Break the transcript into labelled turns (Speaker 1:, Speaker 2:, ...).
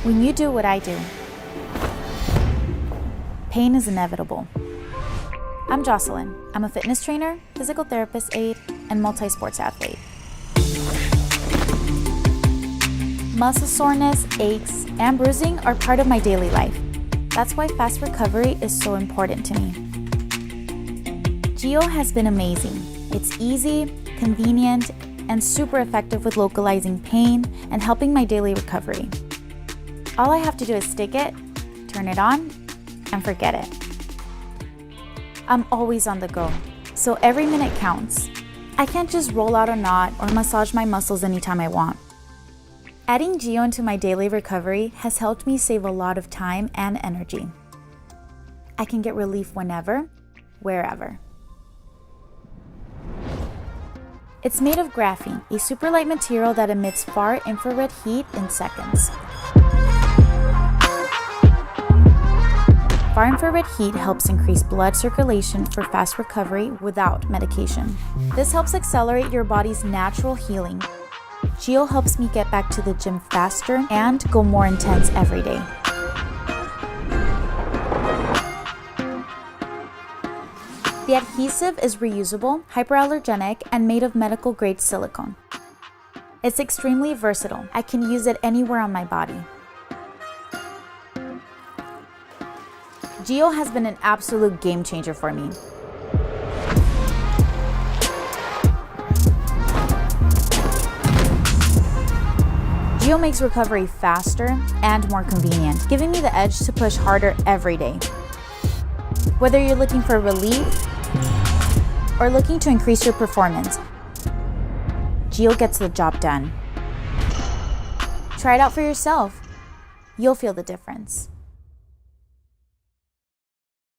Speaker 1: when you do what I do, pain is inevitable. I'm Jocelyn. I'm a fitness trainer, physical therapist aide, and multi-sports athlete. Muscle soreness, aches, and bruising are part of my daily life. That's why fast recovery is so important to me. GEO has been amazing. It's easy, convenient, and super effective with localizing pain and helping my daily recovery. All I have to do is stick it, turn it on, and forget it. I'm always on the go, so every minute counts. I can't just roll out a knot or massage my muscles anytime I want. Adding GEO into my daily recovery has helped me save a lot of time and energy. I can get relief whenever, wherever. It's made of graphene, a super light material that emits far infrared heat in seconds. Far infrared heat helps increase blood circulation for fast recovery without medication. This helps accelerate your body's natural healing. GEO helps me get back to the gym faster and go more intense every day. The adhesive is reusable, hypoallergenic, and made of medical-grade silicone. It's extremely versatile. I can use it anywhere on my body. GEO has been an absolute game changer for me. GEO makes recovery faster and more convenient, giving me the edge to push harder every day. Whether you're looking for relief or looking to increase your performance, GEO gets the job done. Try it out for yourself. You'll feel the difference.